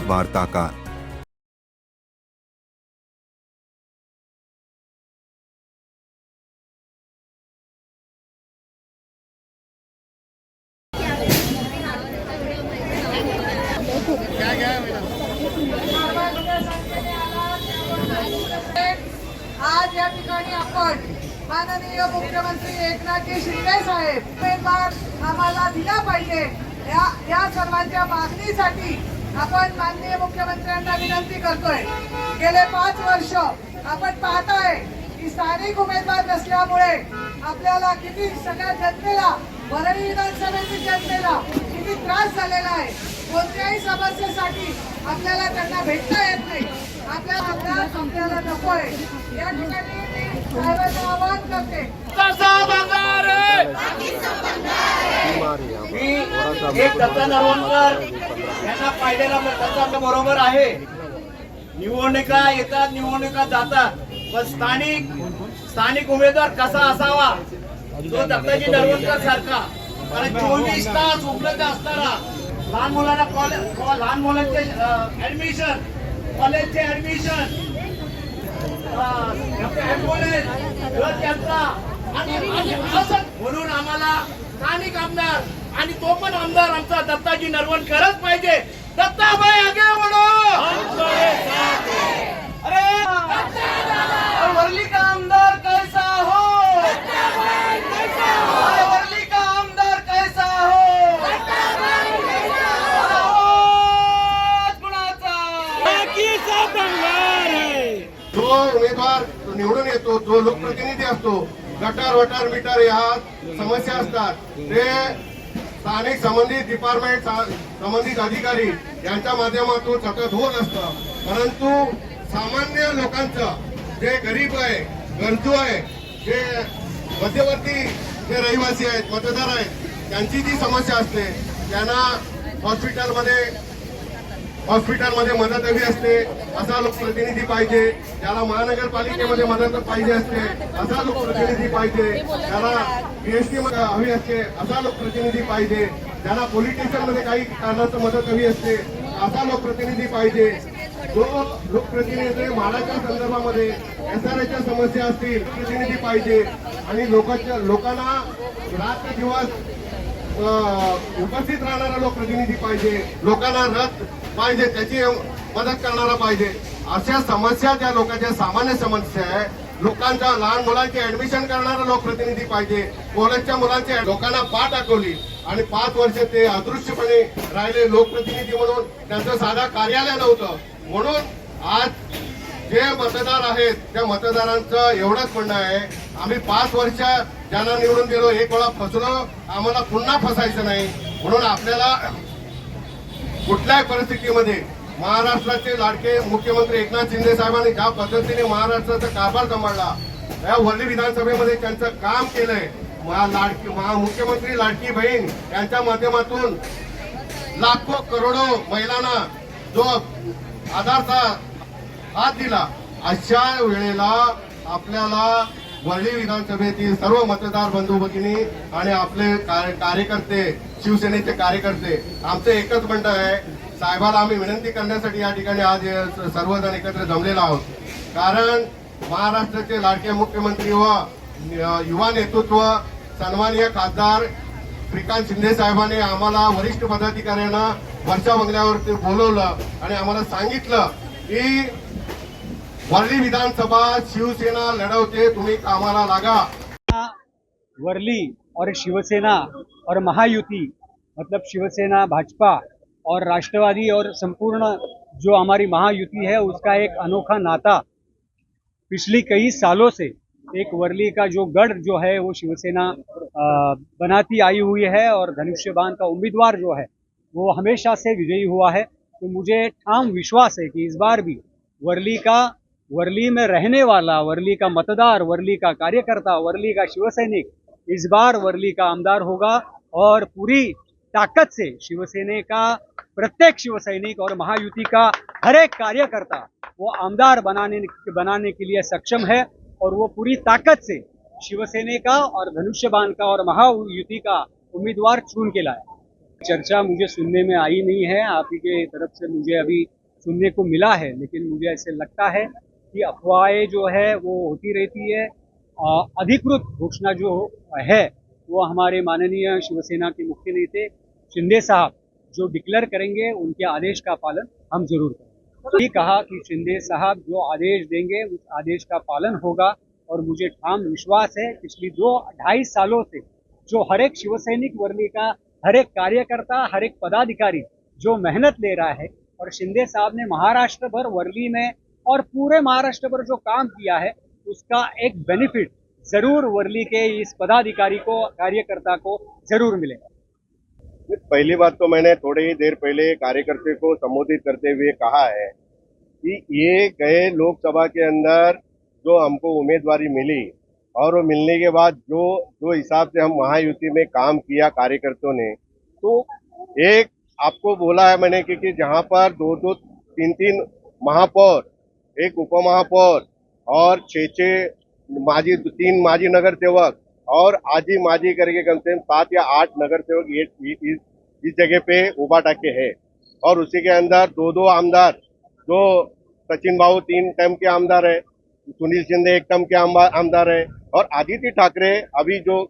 वार्ताकार। आज या ठिकाणी आपण माननीय मुख्यमंत्री एकनाथजी शिंदे साहेब उमेदवार आम्हाला दिला पाहिजे या सर्वांच्या मागणीसाठी आपण माननीय मुख्यमंत्र्यांना विनंती करतोय। गेले 5 वर्ष आपण पाहताय की स्थानिक उमेदवार नसल्यामुळे आपल्याला किती सगळ्या जनतेला वरळी विधानसभेतील जनतेला किती त्रास झालेला आहे। कोणत्याही समस्येसाठी आपल्याला त्यांना भेटता येत नाही। आपल्याला नको आहे। या ठिकाणी मी साहेबांना आवाहन करते, मी एक दत्ता नरवणकर यांना पाहिलेला दत्ता बरोबर आहे। निवडणुका येतात, निवडणुका जातात, पण स्थानिक उमेदवार कसा असावा तो दत्ताजी नरवणकर सारखा, कारण 24 तास उपलब्ध असणारा लहान मुलांचे ऍडमिशन, कॉलेजचे ऍडमिशन, म्हणून आम्हाला स्थानिक आमदार आणि तो पण आमदार आमचा दत्ताजी नरवणकरच पाहिजे। दत्ताभाई आगे बढ़ो, अरे वर्ली का आमदार कैसा हो, वर्ली का आमदार कैसा हो, जो उमेदवार निवडून येतो, जो लोकप्रतिनिधी असतो, गटार वटार मीटर या समस्या असतात, ते स्थानिक संबंधित डिपार्टमेंट संबंधित अधिकारी यांच्या माध्यमातून सतत होत असतं। परंतु सामान्य लोकांचं, जे गरीब आहे, गरजू आहे, जे मध्यवर्ती जे रहिवासी आहेत, मतदार आहेत, त्यांची जी समस्या असते, त्यांना हॉस्पिटलमध्ये मदत हवी असते, असा लोकप्रतिनिधी पाहिजे। त्याला महानगरपालिकेमध्ये मदत पाहिजे असते, असा लोकप्रतिनिधी पाहिजे। त्याला पीएचडी हवी असते, असा लोकप्रतिनिधी पाहिजे। त्याला पोलीस स्टेशनमध्ये काही कारणाचं मदत हवी असते, असा लोकप्रतिनिधी पाहिजे। जो लोकप्रतिनिधी म्हाडाच्या संदर्भामध्ये SRAच्या समस्या असतील, प्रतिनिधी पाहिजे। आणि लोकांना रात्र दिवस उपस्थित राहणारा लोकप्रतिनिधी पाहिजे, लोकांना रथ पाहिजे, त्याची मदत करणारा पाहिजे। अशा समस्या ज्या लोकांच्या सामान्य समस्या आहे, लोकांच्या लहान मुलांचे ऍडमिशन करणारा लोकप्रतिनिधी पाहिजे। कॉलेजच्या मुलांचे लोकांना पाठ दाखवली आणि 5 वर्ष ते अदृश्यपणे राहिले लोकप्रतिनिधी म्हणून, त्यांचं साधा कार्यालय नव्हतं। म्हणून आज जे मतदार आहेत त्या मतदारांचं एवढंच म्हणणं आहे, आम्ही 5 वर्ष ज्यांना निवडून दिलो, एक वेळा फसलो, आम्हाला पुन्हा फसायचं नाही। म्हणून आपल्याला कुठल्याही परिस्थितीमध्ये महाराष्ट्राचे लाडके मुख्यमंत्री एकनाथ शिंदे साहेबांनी ज्या पद्धतीने महाराष्ट्राचा कारभार सांभाळला, या वर्ली विधानसभेमध्ये त्यांचं काम केलंय, मुख्यमंत्री लाडकी बहीण यांच्या माध्यमातून लाखो करोडो महिलांना जो आधारचा हात दिला, अशा वेळेला आपल्याला वर्ली विधानसभेतील सर्व मतदार बंधू भगिनी आणि आपले कार्यकर्ते, शिवसेनेचे कार्यकर्ते, आमचं एकच म्हणणं आहे, साहेबाला आम्ही विनंती करण्यासाठी या ठिकाणी आज सर्वजण एकत्र जमलेलो आहोत। कारण महाराष्ट्राचे लाडके मुख्यमंत्री व युवा नेतृत्व सन्माननीय खासदार श्रीकांत शिंदे साहेबांनी आम्हाला वरिष्ठ पदाधिकाऱ्यांना वर्षा बंगल्यावरती बोलवलं आणि आम्हाला सांगितलं की वर्ली विधानसभा शिवसेना लढवते, तुम्ही कामाला लागा। वर्ली और शिवसेना और महायुति, मतलब शिवसेना, भाजपा और राष्ट्रवादी और संपूर्ण जो हमारी महायुति है, उसका एक अनोखा नाता पिछली कई सालों से एक वर्ली का जो गढ़ जो है वो शिवसेना बनाती आई हुई है और धनुष्यबाण का उम्मीदवार जो है वो हमेशा से विजयी हुआ है। तो मुझे ठाम विश्वास है कि इस बार भी वर्ली में रहने वाला, वर्ली का मतदार, वर्ली का कार्यकर्ता, वर्ली का शिवसैनिक इस बार वर्ली का आमदार होगा और पूरी ताकत से शिवसेना का प्रत्येक शिवसैनिक और महायुति का हर एक कार्यकर्ता वो आमदार बनाने के लिए सक्षम है और वो पूरी ताकत से शिवसेना का और धनुष्यबाण का और महायुति का उम्मीदवार चुन के लाया। चर्चा मुझे सुनने में आई नहीं है, आप ही के तरफ से मुझे अभी सुनने को मिला है, लेकिन मुझे ऐसे लगता है कि अफवाहें जो है वो होती रहती है। अधिकृत घोषणा जो है वो हमारे माननीय शिवसेना के मुख्य नेता शिंदे साहब जो डिक्लेयर करेंगे, उनके आदेश का पालन हम जरूर करेंगे। ये कहा कि शिंदे साहब जो आदेश देंगे उस आदेश का पालन होगा, और मुझे ठाम विश्वास है पिछली 2-2.5 सालों से जो हर एक शिवसैनिक वर्ली का, हर एक कार्यकर्ता, हर एक पदाधिकारी जो मेहनत ले रहा है, और शिंदे साहब ने महाराष्ट्र भर वर्ली में और पूरे महाराष्ट्र भर जो काम किया है उसका एक बेनिफिट जरूर वर्ली के इस पदाधिकारी को, कार्यकर्ता को जरूर मिलेगा। पहली बात तो मैंने थोड़ी ही देर पहले कार्यकर्ता को संबोधित करते हुए कहा है कि ये गए लोकसभा के अंदर जो हमको उम्मीदवारी मिली, और वो मिलने के बाद जो हिसाब से हम महायुति में काम किया कार्यकर्ताओं ने, तो एक आपको बोला है मैंने कि जहां पर 2-2, 3-3 महापौर, एक उपमहापौर और 6 3 माजी नगर सेवक और आजी माजी करके कम से कम 7 या 8 नगर सेवक ये इस जगह पे उबा टाके है। और उसी के अंदर 2-2 आमदार, जो सचिन बाबू 3 टर्म के आमदार है, सुनील शिंदे 1 टर्म के आमदार है, और आदित्य ठाकरे अभी जो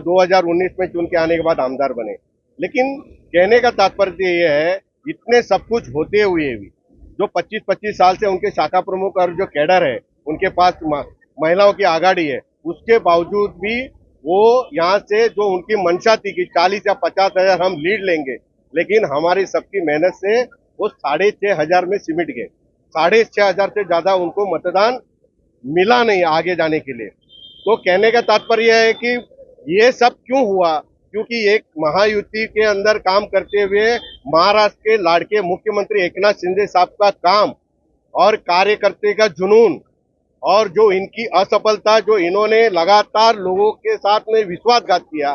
2019 में चुन के आने के बाद आमदार बने। लेकिन कहने का तात्पर्य ये है, इतने सब कुछ होते हुए भी जो 25-25 साल से उनके शाखा प्रमुख और जो कैडर है उनके पास महिलाओं की आगाड़ी है, उसके बावजूद भी वो यहाँ से जो उनकी मंशा थी कि 40 या 50 हजार हम लीड लेंगे, लेकिन हमारी सबकी मेहनत से वो 6,500 में सिमट गए। 6,500 से ज्यादा उनको मतदान मिला नहीं आगे जाने के लिए। तो कहने का तात्पर्य है कि ये सब क्यों हुआ, क्योंकि एक महायुति के अंदर काम करते हुए महाराष्ट्र के लाड़के मुख्यमंत्री एकनाथ शिंदे साहब का काम और कार्यकर्ते का जुनून और जो इनकी असफलता, जो इन्होंने लगातार लोगों के साथ में विश्वासघात किया,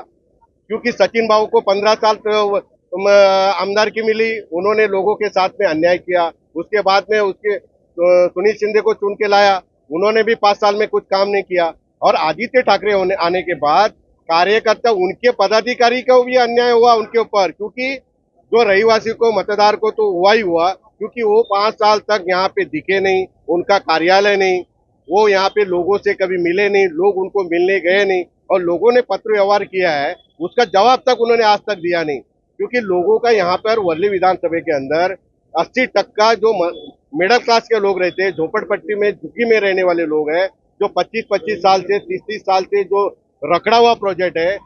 क्योंकि सचिन बाबू को 15 साल आमदार की मिली, उन्होंने लोगों के साथ में अन्याय किया। उसके बाद में उसके सुनील शिंदे को चुन के लाया, उन्होंने भी 5 साल में कुछ काम नहीं किया। और आदित्य ठाकरे आने के बाद कार्यकर्ता, उनके पदाधिकारी का भी अन्याय हुआ उनके ऊपर, क्योंकि जो रहीवासी को, मतदार को तो हुआ ही हुआ, क्योंकि वो 5 साल तक यहाँ पे दिखे नहीं, उनका कार्यालय नहीं, वो यहाँ पे लोगों से कभी मिले नहीं, लोग उनको मिलने गए नहीं, और लोगों ने पत्र व्यवहार किया है उसका जवाब तक उन्होंने आज तक दिया नहीं। क्योंकि लोगों का यहाँ पर वर्ली विधानसभा के अंदर 80% जो मिडिल क्लास के लोग रहते हैं, झोपड़पट्टी में, झुग्गी में रहने वाले लोग हैं, जो 25-25 साल से, 30-30 साल से जो रखड़ा हुआ प्रोजेक्ट है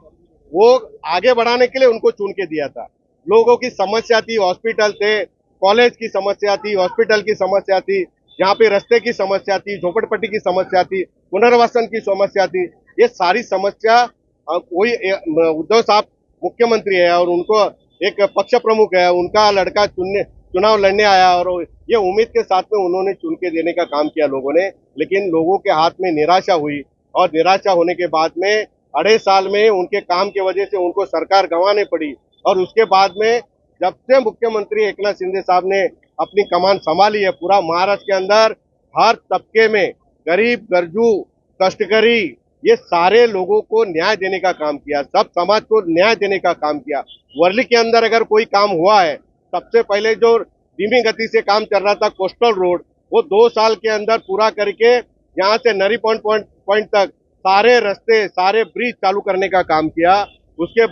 वो आगे बढ़ाने के लिए उनको चुन के दिया था। लोगों की समस्या थी, हॉस्पिटल थे, कॉलेज की समस्या थी, हॉस्पिटल की समस्या थी, यहाँ पे रास्ते की समस्या थी, झोपड़पट्टी की समस्या थी, पुनर्वासन की समस्या थी। ये सारी समस्या वही उद्धव साहब मुख्यमंत्री है और उनको एक पक्ष प्रमुख है, उनका लड़का चुनाव लड़ने आया और ये उम्मीद के साथ में उन्होंने चुन के देने का काम किया लोगों ने। लेकिन लोगों के हाथ में निराशा हुई, और निराशा होने के बाद में 2.5 साल में उनके काम की वजह से उनको सरकार गंवाने पड़ी। और उसके बाद में जब से मुख्यमंत्री एकनाथ शिंदे साहब ने अपनी कमान संभाली है, पूरा महाराष्ट्र के अंदर हर तबके में गरीब, गरजू, कष्टकरी, ये सारे लोगों को न्याय देने का काम किया, सब समाज को न्याय देने का काम किया। वर्ली के अंदर अगर कोई काम हुआ है, सबसे पहले जो धीमी गति से काम चल रहा था कोस्टल रोड, वो 2 साल के अंदर पूरा करके यहाँ से नरी पॉइंट तक सारे रास्ते, सारे ब्रिज चालू करने का काम किया। उसके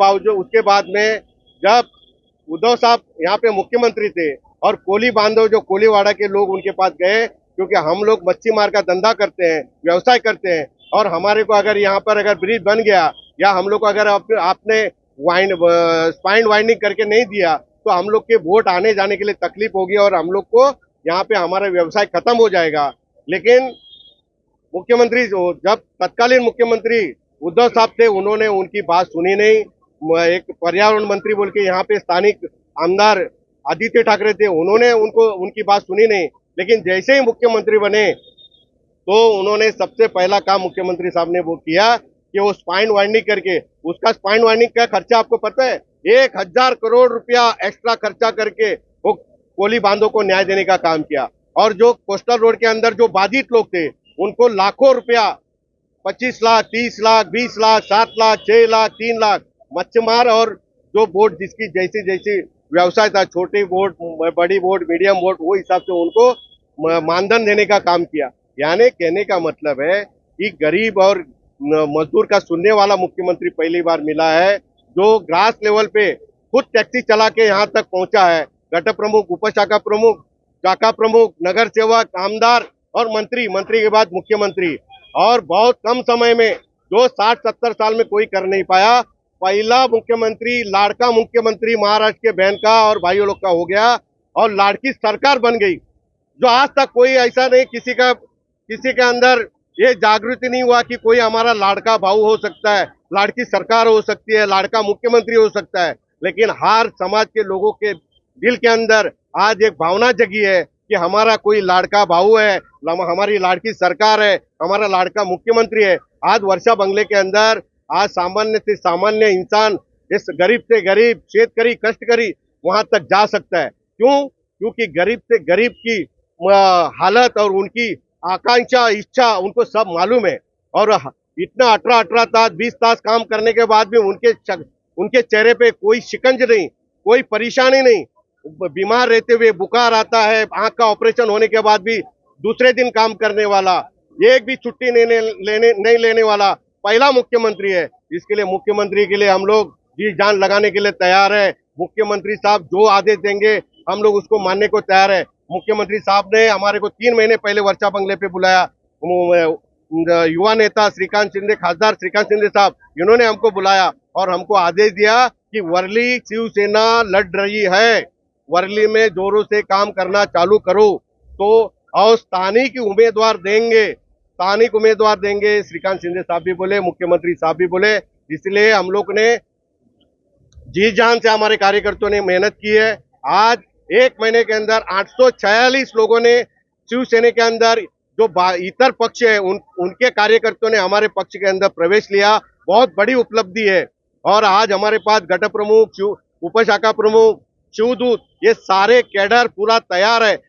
बाद में जब उद्धव साहब यहाँ पे मुख्यमंत्री थे और कोली बांधव, जो कोलीवाड़ा के लोग उनके पास गए, क्योंकि हम लोग मच्छी मार का धंधा करते हैं, व्यवसाय करते हैं, और हमारे को अगर यहाँ पर अगर ब्रिज बन गया या हम लोग को अगर आपने स्पाइन वाइंडिंग करके नहीं दिया तो हम लोग के वोट आने जाने के लिए तकलीफ होगी और हम लोग को यहाँ पे हमारा व्यवसाय खत्म हो जाएगा। लेकिन मुख्यमंत्री जब तत्कालीन मुख्यमंत्री उद्धव साहब थे, उन्होंने उनकी बात सुनी नहीं। एक पर्यावरण मंत्री बोल के यहाँ पे स्थानिक आमदार आदित्य ठाकरे थे, उन्होंने उनकी बात सुनी नहीं। लेकिन जैसे ही मुख्यमंत्री बने तो उन्होंने सबसे पहला काम मुख्यमंत्री साहब ने वो किया कि वो स्पाइन वाइंडिंग करके, उसका स्पाइन वाइंडिंग का खर्चा आपको पता है, 1,000 करोड़ रुपया एक्स्ट्रा खर्चा करके वो कोली बांधों को न्याय देने का काम किया। और जो कोस्टल रोड के अंदर जो बाधित लोग थे उनको लाखों रुपया, 25 लाख, 30 लाख, 20 लाख, 7 लाख, 6 लाख, 3 लाख, मच्छीमार और जो बोट जिसकी जैसी व्यवसाय था, छोटी वोट, बड़ी वोट, मीडियम वोट, वो हिसाब से उनको मानधन देने का काम किया। यानी कहने का मतलब है कि गरीब और मजदूर का सुनने वाला मुख्यमंत्री पहली बार मिला है, जो ग्रास लेवल पे खुद टैक्सी चला के यहाँ तक पहुंचा है। गट प्रमुख, उप शाखा प्रमुख, शाखा प्रमुख, नगर सेवक, आमदार और मंत्री, मंत्री के बाद मुख्यमंत्री, और बहुत कम समय में जो 60-70 साल में कोई कर नहीं पाया, पहला मुख्यमंत्री, लाड़का मुख्यमंत्री महाराष्ट्र के बहन का और भाइयों लोग का हो गया और लाड़की सरकार बन गई। जो आज तक कोई ऐसा नहीं, किसी के अंदर ये जागृति नहीं हुआ कि कोई हमारा लाड़का भाऊ हो सकता है, लाड़की सरकार हो सकती है, लाड़का मुख्यमंत्री हो सकता है। लेकिन हर समाज के लोगों के दिल के अंदर आज एक भावना जगी है कि हमारा कोई लाड़का भाऊ है, हमारी लाड़की सरकार है, हमारा लाड़का मुख्यमंत्री है। आज वर्षा बंगले के अंदर आज सामान्य से सामान्य इंसान, इस गरीब से गरीब, शेतकरी, कष्टकरी वहां तक जा सकता है। क्यों? क्योंकि गरीब से गरीब की हालत और उनकी आकांक्षा, इच्छा उनको सब मालूम है। और इतना 18 तास, 20 तास काम करने के बाद भी उनके चेहरे पे कोई शिकंज नहीं, कोई परेशानी नहीं। बीमार रहते हुए बुखार आता है, आंख का ऑपरेशन होने के बाद भी दूसरे दिन काम करने वाला, एक भी छुट्टी नहीं लेने वाला पहला मुख्यमंत्री है। इसके लिए मुख्यमंत्री के लिए हम लोग जी जान लगाने के लिए तैयार है। मुख्यमंत्री साहब जो आदेश देंगे हम लोग उसको मानने को तैयार है। मुख्यमंत्री साहब ने हमारे को 3 महीने पहले वर्षा बंगले पे बुलाया। युवा नेता श्रीकांत शिंदे, खासदार श्रीकांत शिंदे साहब, इन्होंने हमको बुलाया और हमको आदेश दिया कि वर्ली शिवसेना लड़ रही है, वर्ली में जोरों से काम करना चालू करो। तो और स्थानीय उम्मीदवार देंगे, श्रीकांत शिंदे साहब भी बोले, मुख्यमंत्री साहब भी बोले। इसलिए हम लोग ने जी जान से, हमारे कार्यकर्ताओं ने मेहनत की है। आज 1 महीने के अंदर 846 लोगों ने शिवसेना के अंदर, जो इतर पक्ष है उनके कार्यकर्ताओं ने हमारे पक्ष के अंदर प्रवेश लिया। बहुत बड़ी उपलब्धि है। और आज हमारे पास गट प्रमुख, उप शाखा प्रमुख, शिवदूत, ये सारे कैडर पूरा तैयार है।